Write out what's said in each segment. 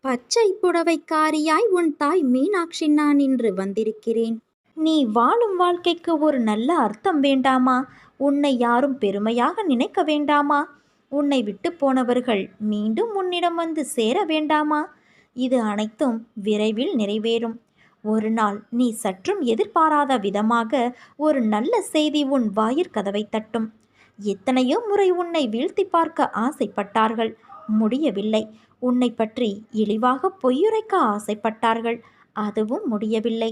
பச்சை புடவைக்காரியாய் உன் தாய் மீனாட்சி நான் இன்று வந்திருக்கிறேன். நீ வாழும் வாழ்க்கைக்கு ஒரு நல்ல அர்த்தம் வேண்டாமா? உன்னை யாரும் பெருமையாக நினைக்க வேண்டாமா? உன்னை விட்டு போனவர்கள் மீண்டும் உன்னிடம் வந்து சேர வேண்டாமா? இது அனைத்தும் விரைவில் நிறைவேறும். ஒரு நாள் நீ சற்றும் எதிர்பாராத விதமாக ஒரு நல்ல செய்தி உன் வாயிற்கதவை தட்டும். எத்தனையோ முறை உன்னை வீழ்த்தி பார்க்க ஆசைப்பட்டார்கள், முடியவில்லை. உன்னை பற்றி இழிவாக பொய்யுரைக்க ஆசைப்பட்டார்கள், அதுவும் முடியவில்லை.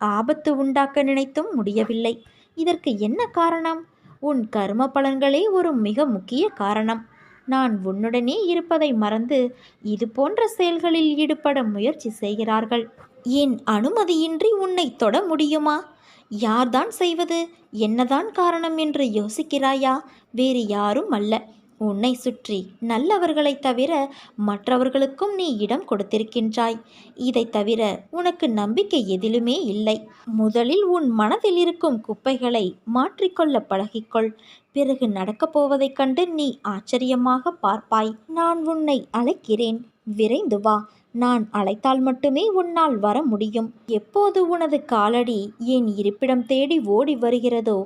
ஆபத்து உண்டாக்க நினைத்தும் முடியவில்லை. இதற்கு என்ன காரணம்? உன் கர்ம பலன்களே ஒரு மிக முக்கிய காரணம். நான் உன்னுடனே இருப்பதை மறந்து இது போன்ற செயல்களில் ஈடுபட முயற்சி செய்கிறார்கள். என் அனுமதியின்றி உன்னை தொட முடியுமா? யார்தான் செய்வது, என்னதான் காரணம் என்று யோசிக்கிறாயா? வேறு யாரும் அல்ல, உன்னை சுற்றி நல்லவர்களைத் தவிர மற்றவர்களுக்கும் நீ இடம் கொடுத்திருக்கின்றாய். இதை தவிர உனக்கு நம்பிக்கை எதிலுமே இல்லை. முதலில் உன் மனதில் இருக்கும் குப்பைகளை மாற்றிக்கொள்ள பழகிக்கொள். பிறகு நடக்கப் போவதைக் கண்டு நீ ஆச்சரியமாக பார்ப்பாய். நான் உன்னை அழைக்கிறேன், விரைந்து வா. நான் அழைத்தால் மட்டுமே உன்னால் வர முடியும். எப்போது உனது காலடி என் இருப்பிடம் தேடி ஓடி வருகிறதோ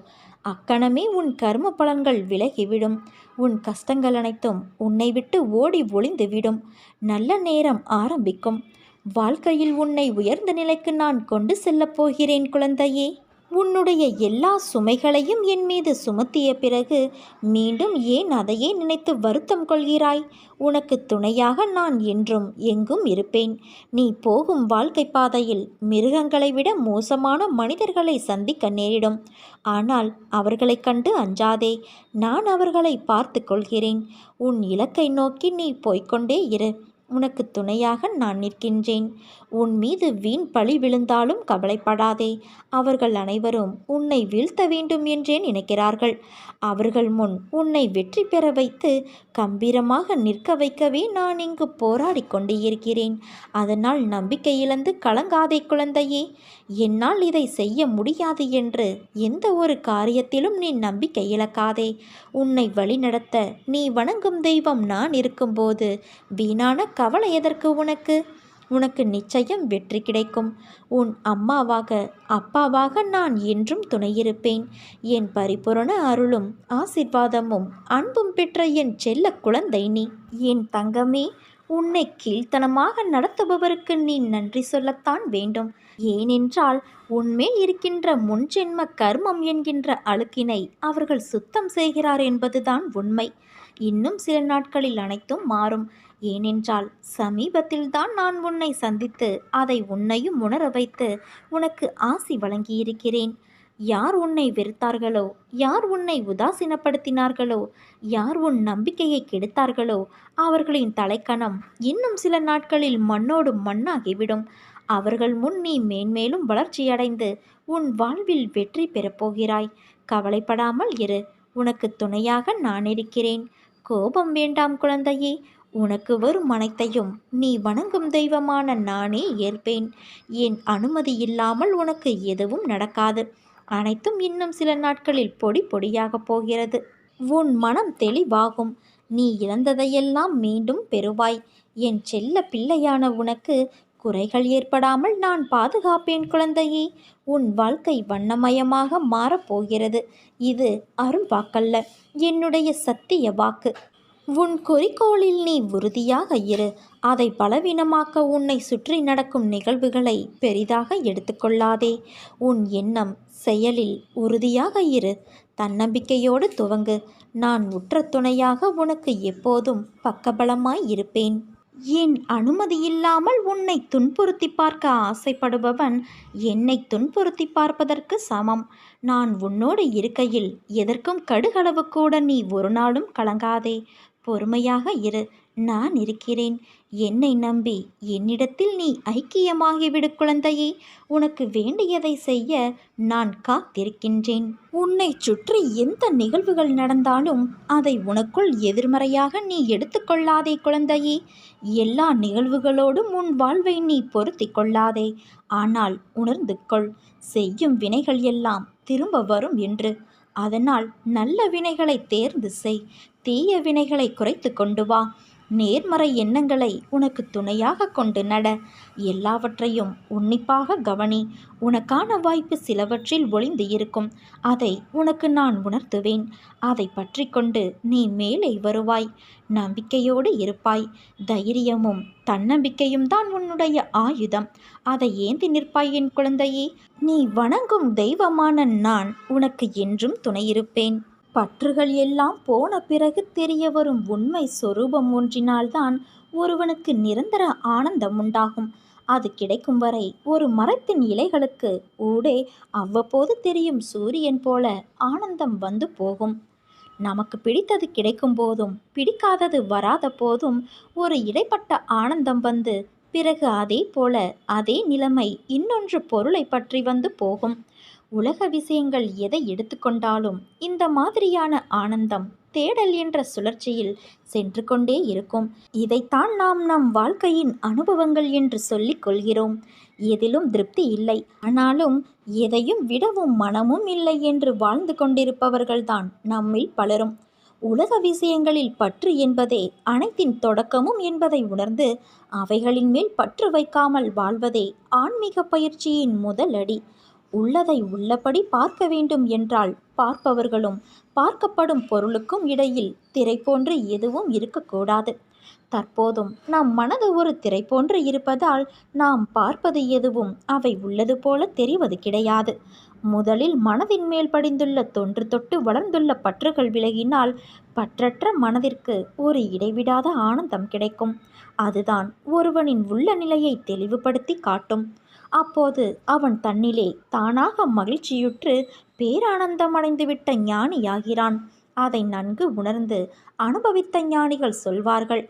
அக்கணமே உன் கர்ம பலன்கள் விலகிவிடும். உன் கஷ்டங்கள் அனைத்தும் உன்னை விட்டு ஓடி ஒளிந்துவிடும். நல்ல நேரம் ஆரம்பிக்கும். வாழ்க்கையில் உன்னை உயர்ந்த நிலைக்கு நான் கொண்டு செல்லப் போகிறேன் குழந்தையே. உன்னுடைய எல்லா சுமைகளையும் என் மீது சுமத்திய பிறகு மீண்டும் ஏன் அதையே நினைத்து வருத்தம் கொள்கிறாய்? உனக்கு துணையாக நான் என்றும் எங்கும் இருப்பேன். நீ போகும் வாழ்க்கை பாதையில் மிருகங்களை விட மோசமான மனிதர்களை சந்திக்க நேரிடும். ஆனால் அவர்களைக் கண்டு அஞ்சாதே. நான் அவர்களை பார்த்து கொள்கிறேன். உன் இலக்கை நோக்கி நீ போய்கொண்டே இரு. உனக்கு துணையாக நான் நிற்கின்றேன். உன் மீது வீண் பழி விழுந்தாலும் கவலைப்படாதே. அவர்கள் அனைவரும் உன்னை வீழ்த்த வேண்டும் என்றே நினைக்கிறார்கள். அவர்கள் முன் உன்னை வெற்றி பெற வைத்து கம்பீரமாக நிற்க வைக்கவே நான் இங்கு போராடி கொண்டு இருக்கிறேன். அதனால் நம்பிக்கை இழந்து கலங்காதே குழந்தையே. என்னால் இதை செய்ய முடியாது என்று எந்த ஒரு காரியத்திலும் நீ நம்பிக்கை இழக்காதே. உன்னை வழிநடத்த நீ வணங்கும் தெய்வம் நான் இருக்கும்போது வீணான கவலை எதற்கு உனக்கு? உனக்கு நிச்சயம் வெற்றி கிடைக்கும். உன் அம்மாவாக அப்பாவாக நான் என்றும் துணையிருப்பேன். என் பரிபூரண அருளும் ஆசீர்வாதமும் அன்பும் பெற்ற என் செல்ல குழந்தை நீ. என் தங்கமே, உன்னை கீழ்த்தனமாக நடத்துபவருக்கு நீ நன்றி சொல்லத்தான் வேண்டும். ஏனென்றால் உன்மேல் இருக்கின்ற முன்ஜென்ம கர்மம் என்கின்ற அழுக்கினை அவர்கள் சுத்தம் செய்கிறார் என்பதுதான் உண்மை. இன்னும் சில நாட்களில் அனைத்தும் மாறும். ஏனென்றால் சமீபத்தில்தான் நான் உன்னை சந்தித்து அதை உன்னையும் உணர வைத்து உனக்கு ஆசி வழங்கியிருக்கிறேன். யார் உன்னை வெறுத்தார்களோ, யார் உன்னை உதாசீனப்படுத்தினார்களோ, யார் உன் நம்பிக்கையை கெடுத்தார்களோ அவர்களின் தலைக்கணம் இன்னும் சில நாட்களில் மண்ணோடு மண்ணாகிவிடும். அவர்கள் முன் நீ மேன்மேலும் வளர்ச்சியடைந்து உன் வாழ்வில் வெற்றி பெறப்போகிறாய். கவலைப்படாமல் இரு. உனக்கு துணையாக நான் இருக்கிறேன். கோபம் வேண்டாம் குழந்தையே. உனக்கு வரும் அனைத்தையும் நீ வணங்கும் தெய்வமான நானே ஏற்பேன். என் அனுமதி இல்லாமல் உனக்கு எதுவும் நடக்காது. அனைத்தும் இன்னும் சில நாட்களில் பொடி பொடியாக போகிறது. உன் மனம் தெளிவாகும். நீ இழந்ததையெல்லாம் மீண்டும் பெறுவாய். என் செல்ல பிள்ளையான உனக்கு குறைகள் ஏற்படாமல் நான் பாதுகாப்பேன் குழந்தையே. உன் வாழ்க்கை வண்ணமயமாக மாறப்போகிறது. இது அருள் வாக்கல்ல, என்னுடைய சத்திய வாக்கு. உன் குறிக்கோளில் நீ உறுதியாக இரு. அதை பலவீனமாக்க உன்னை சுற்றி நடக்கும் நிகழ்வுகளை பெரிதாக எடுத்துக்கொள்ளாதே. உன் எண்ணம் செயலில் உறுதியாக இரு. தன்னம்பிக்கையோடு துவங்கு. நான் உற்ற துணையாக உனக்கு எப்போதும் பக்கபலமாய் இருப்பேன். என் அனுமதியில்லாமல் உன்னை துன்புறுத்தி பார்க்க ஆசைப்படுபவன் என்னை துன்புறுத்தி பார்ப்பதற்கு சமம். நான் உன்னோடு இருக்கையில் எதற்கும் கடுகளவு கூட நீ ஒரு நாளும் கலங்காதே. பொறுமையாக இரு. நான் இருக்கிறேன். என்னை நம்பி என்னிடத்தில் நீ ஐக்கியமாகிவிடு குழந்தையே. உனக்கு வேண்டியதை செய்ய நான் காத்திருக்கின்றேன். உன்னை சுற்றி எந்த நிகழ்வுகள் நடந்தாலும் அதை உனக்குள் எதிர்மறையாக நீ எடுத்துக்கொள்ளாதே குழந்தையே. எல்லா நிகழ்வுகளோடும் உன் வாழ்வை நீ பொருத்தி கொள்ளாதே. ஆனால் உணர்ந்து கொள், செய்யும் வினைகள் எல்லாம் திரும்ப வரும் என்று. அதனால் நல்ல வினைகளை தேர்ந்து செய். தீய வினைகளை குறைத்து கொண்டு வா. நேர்மறை எண்ணங்களை உனக்கு துணையாக கொண்டு நட. எல்லாவற்றையும் உன்னிப்பாக கவனி. உனக்கான வாய்ப்பு சிலவற்றில் ஒளிந்து இருக்கும். அதை உனக்கு நான் உணர்த்துவேன். அதை பற்றி கொண்டு நீ மேலே வருவாய். நம்பிக்கையோடு இருப்பாய். தைரியமும் தன்னம்பிக்கையும் தான் உன்னுடைய ஆயுதம். அதை ஏந்தி நிற்பாய் என் குழந்தையே. நீ வணங்கும் தெய்வமான நான் உனக்கு என்றும் துணையிருப்பேன். பற்றுகள் எல்லாம் போன பிறகு தெரிய வரும் உண்மை சொரூபம் ஒன்றினால்தான் ஒருவனுக்கு நிரந்தர ஆனந்தம் உண்டாகும். அது கிடைக்கும் வரை ஒரு மரத்தின் இலைகளுக்கு ஊடே அவ்வப்போது தெரியும் சூரியன் போல ஆனந்தம் வந்து போகும். நமக்கு பிடித்தது கிடைக்கும் போதும் பிடிக்காதது வராத போதும் ஒரு இடைப்பட்ட ஆனந்தம் வந்து பிறகு அதே போல அதே நிலைமை இன்னொன்று பொருளை பற்றி வந்து போகும். உலக விஷயங்கள் எதை எடுத்துக்கொண்டாலும் இந்த மாதிரியான ஆனந்தம் தேடல் என்ற சுழற்சியில் சென்று கொண்டே இருக்கும். இதைத்தான் நாம் நம் வாழ்க்கையின் அனுபவங்கள் என்று சொல்லிக் கொள்கிறோம். எதிலும் திருப்தி இல்லை, ஆனாலும் எதையும் விடவும் மனமும் இல்லை என்று வாழ்ந்து கொண்டிருப்பவர்கள்தான் நம்மில் பலரும். உலக விஷயங்களில் பற்று என்பதே அனைத்தின் தொடக்கமும் என்பதை உணர்ந்து அவைகளின் மேல் பற்று வைக்காமல் வாழ்வதே ஆன்மீக பயிற்சியின் முதல் அடி. உள்ளதை உள்ளபடி பார்க்க வேண்டும் என்றால் பார்ப்பவர்களும் பார்க்கப்படும் பொருளுக்கும் இடையில் திரை போன்று எதுவும் இருக்கக்கூடாது. தற்போதும் நம் மனது ஒரு திரை போன்று இருப்பதால் நாம் பார்ப்பது எதுவும் அவை உள்ளது போல தெரிவது கிடையாது. முதலில் மனதின் மேல் படிந்துள்ள தொன்று தொட்டு வளர்ந்துள்ள பற்றுகள் விலகினால் பற்றற்ற மனதிற்கு ஒரு இடைவிடாத ஆனந்தம் கிடைக்கும். அதுதான் ஒருவனின் உள்ள நிலையை தெளிவுபடுத்தி காட்டும். அப்போது அவன் தன்னிலே தானாக மகிழ்ச்சியுற்று பேரானந்தம் அடைந்துவிட்ட ஞானியாகிறான். அதை நன்கு உணர்ந்து அனுபவித்த ஞானிகள் சொல்வார்கள்,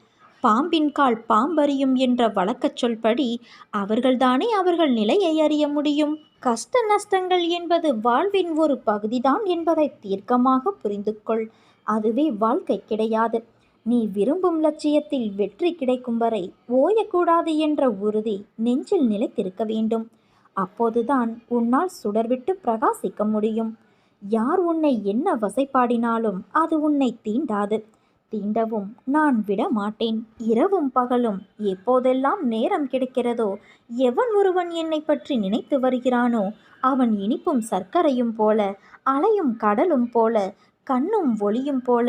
பாம்பின் கால் பாம்பறியும் என்ற வழக்கச் சொல்படி அவர்கள்தானே அவர்கள் நிலையை அறிய முடியும். கஷ்ட நஷ்டங்கள் என்பது வாழ்வின் ஒரு பகுதிதான் என்பதை தீர்க்கமாக புரிந்து கொள். அதுவே வாழ்க்கை கிடையாது. நீ விரும்பும் லட்சியத்தில் வெற்றி கிடைக்கும் வரை ஓயக்கூடாது என்ற உறுதி நெஞ்சில் நிலைத்திருக்க வேண்டும். அப்போதுதான் உன்னால் சுடர்விட்டு பிரகாசிக்க முடியும். யார் உன்னை என்ன வசைப்பாடினாலும் அது உன்னை தீண்டாது. தீண்டவும் நான் விட மாட்டேன். இரவும் பகலும் எப்போதெல்லாம் நேரம் கிடைக்கிறதோ எவன் ஒருவன் என்னை பற்றி நினைத்து வருகிறானோ அவன் இனிப்பும் சர்க்கரையும் போல, அலையும் கடலும் போல, கண்ணும் ஒளியும் போல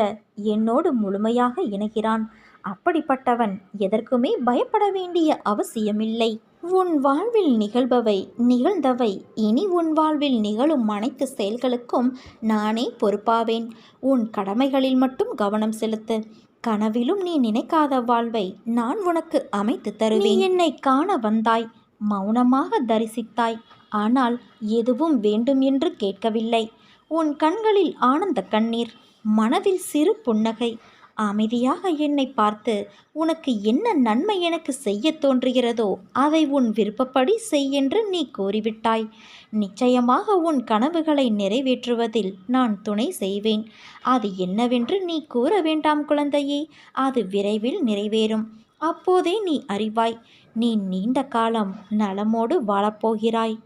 என்னோடு முழுமையாக இணைகிறான். அப்படிப்பட்டவன் எதற்குமே பயப்பட வேண்டிய அவசியமில்லை. உன் வாழ்வில் நிகழ்பவை நிகழ்ந்தவை இனி உன் வாழ்வில் நிகழும் அனைத்து செயல்களுக்கும் நானே பொறுப்பாவேன். உன் கடமைகளில் மட்டும் கவனம் செலுத்து. கனவிலும் நீ நினைக்காத வாழ்வை நான் உனக்கு அமைத்து தருவேன். நீ என்னை காண வந்தாய், மௌனமாக தரிசித்தாய். ஆனால் எதுவும் வேண்டும் என்று கேட்கவில்லை. உன் கண்களில் ஆனந்த கண்ணீர், மனதில் சிறு புன்னகை. அமைதியாக என்னை பார்த்து உனக்கு என்ன நன்மை எனக்கு செய்ய தோன்றுகிறதோ அதை உன் விருப்பப்படி செய் என்று நீ கூறிவிட்டாய். நிச்சயமாக உன் கனவுகளை நிறைவேற்றுவதில் நான் துணை செய்வேன். அது என்னவென்று நீ கூற வேண்டாம் குழந்தையே. அது விரைவில் நிறைவேறும். அப்போதே நீ அறிவாய். நீ நீண்ட காலம் நலமோடு வாழப்போகிறாய்.